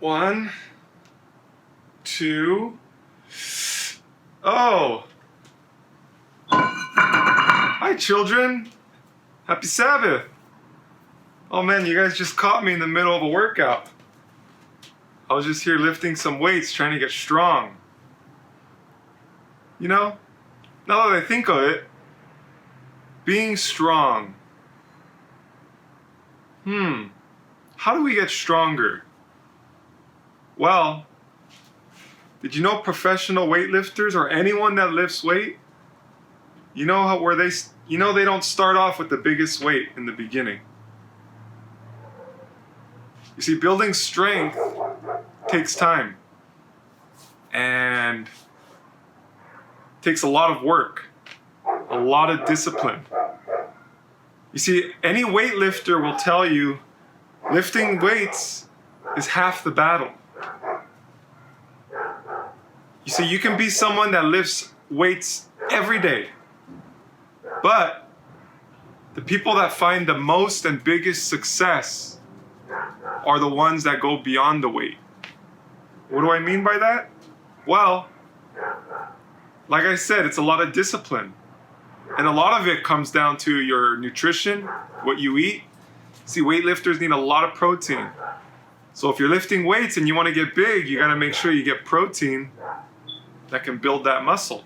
1, 2. Oh! Hi, children. Happy Sabbath. Oh man, you guys just caught me in the middle of a workout. I was just here lifting some weights, trying to get strong. You know, now that I think of it, being strong. How do we get stronger? Well, did you know professional weightlifters or anyone that lifts weight? You know they don't start off with the biggest weight in the beginning. You see, building strength takes time and takes a lot of work, a lot of discipline. You see, any weightlifter will tell you lifting weights is half the battle. You see, you can be someone that lifts weights every day, but the people that find the most and biggest success are the ones that go beyond the weight. What do I mean by that? Well, like I said, it's a lot of discipline. And a lot of it comes down to your nutrition, what you eat. See, weightlifters need a lot of protein. So if you're lifting weights and you want to get big, you got to make sure you get protein that can build that muscle.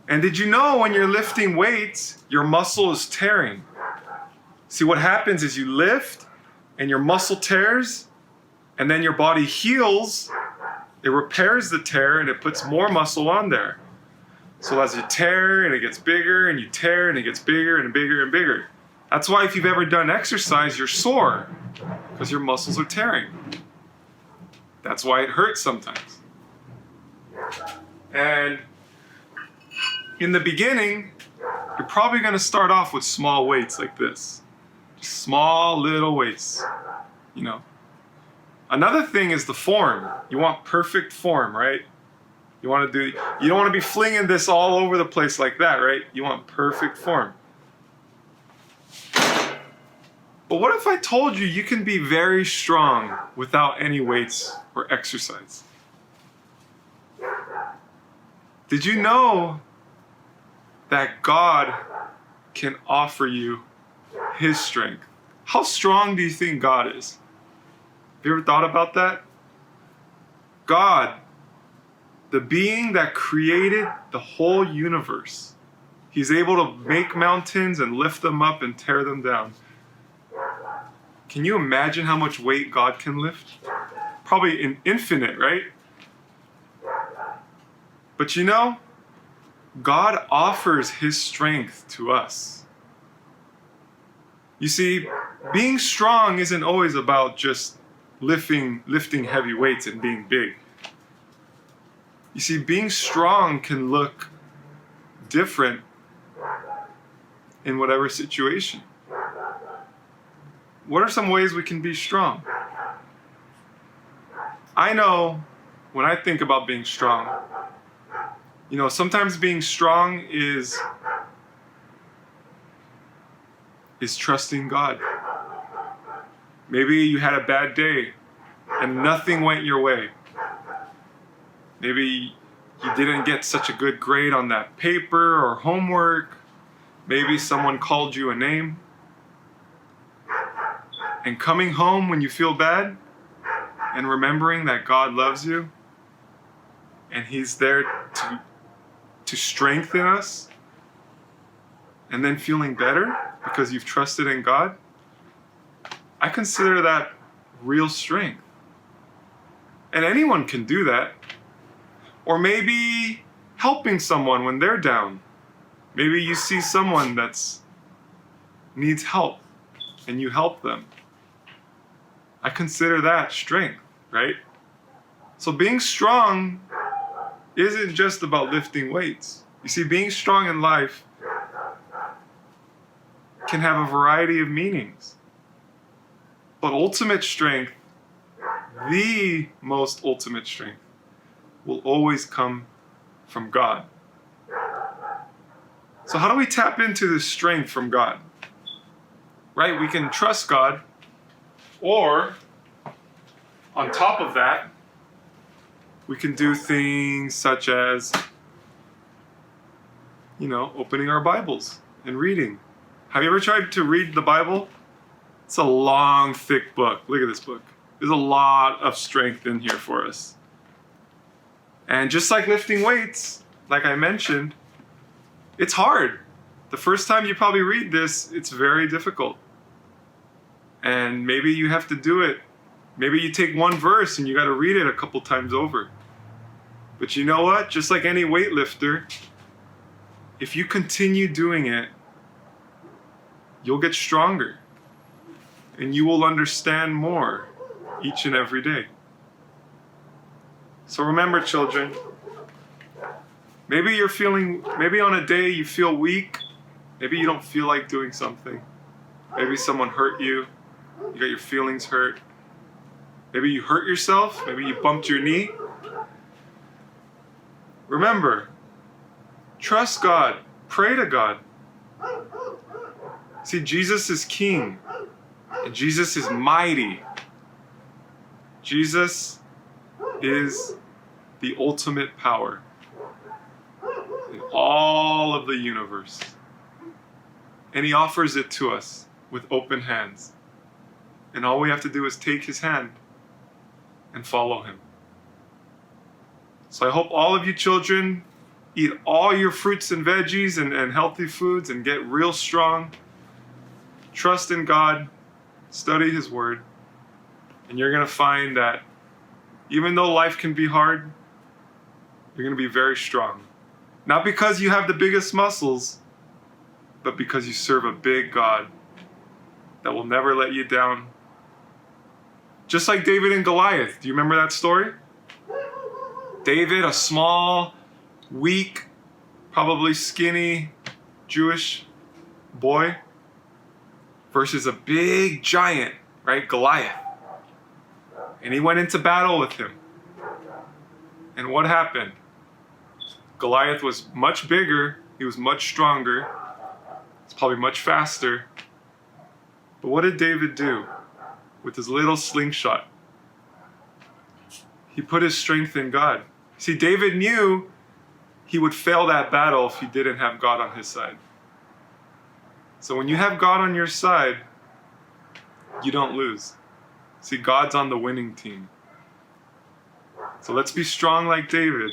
And did you know when you're lifting weights, your muscle is tearing? See, what happens is you lift and your muscle tears, and then your body heals, it repairs the tear, and it puts more muscle on there. So as you tear and it gets bigger, and you tear and it gets bigger and bigger and bigger. That's why if you've ever done exercise, you're sore, because your muscles are tearing. That's why it hurts sometimes. And in the beginning, you're probably going to start off with small weights like this. Just small little weights, you know. Another thing is the form. You want perfect form, right? You don't want to be flinging this all over the place like that, right? You want perfect form. But what if I told you you can be very strong without any weights or exercise? Did you know that God can offer you His strength? How strong do you think God is? Have you ever thought about that? God, the being that created the whole universe, He's able to make mountains and lift them up and tear them down. Can you imagine how much weight God can lift? Probably infinite, right? But you know, God offers His strength to us. You see, being strong isn't always about just lifting heavy weights and being big. You see, being strong can look different in whatever situation. What are some ways we can be strong? I know when I think about being strong, you know, sometimes being strong is trusting God. Maybe you had a bad day and nothing went your way. Maybe you didn't get such a good grade on that paper or homework. Maybe someone called you a name. And coming home when you feel bad and remembering that God loves you and He's there to strengthen us, and then feeling better because you've trusted in God, I consider that real strength. And anyone can do that. Or maybe helping someone when they're down. Maybe you see someone that needs help and you help them. I consider that strength, right? So being strong isn't just about lifting weights. You see, being strong in life can have a variety of meanings. But ultimate strength, the most ultimate strength, will always come from God. So how do we tap into this strength from God? Right? We can trust God, or on top of that, we can do things such as, opening our Bibles and reading. Have you ever tried to read the Bible? It's a long, thick book. Look at this book. There's a lot of strength in here for us. And just like lifting weights, like I mentioned, it's hard. The first time you probably read this, it's very difficult. And maybe you have to do it. Maybe you take one verse and you got to read it a couple times over. But you know what? Just like any weightlifter, if you continue doing it, you'll get stronger. And you will understand more each and every day. So remember, children, maybe on a day you feel weak, maybe you don't feel like doing something. Maybe someone hurt you, you got your feelings hurt. Maybe you hurt yourself, maybe you bumped your knee. Remember, trust God, pray to God. See, Jesus is King, and Jesus is mighty. Jesus is the ultimate power in all of the universe. And he offers it to us with open hands. And all we have to do is take his hand and follow him. So I hope all of you children eat all your fruits and veggies and healthy foods and get real strong. Trust in God, study his word, and you're going to find that even though life can be hard, you're going to be very strong. Not because you have the biggest muscles, but because you serve a big God that will never let you down. Just like David and Goliath. Do you remember that story? David, a small, weak, probably skinny Jewish boy versus a big giant, right? Goliath. And he went into battle with him. And what happened? Goliath was much bigger. He was much stronger. He's probably much faster. But what did David do with his little slingshot? He put his strength in God. See, David knew he would fail that battle if he didn't have God on his side. So when you have God on your side, you don't lose. See, God's on the winning team. So let's be strong like David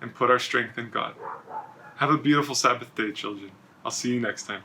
and put our strength in God. Have a beautiful Sabbath day, children. I'll see you next time.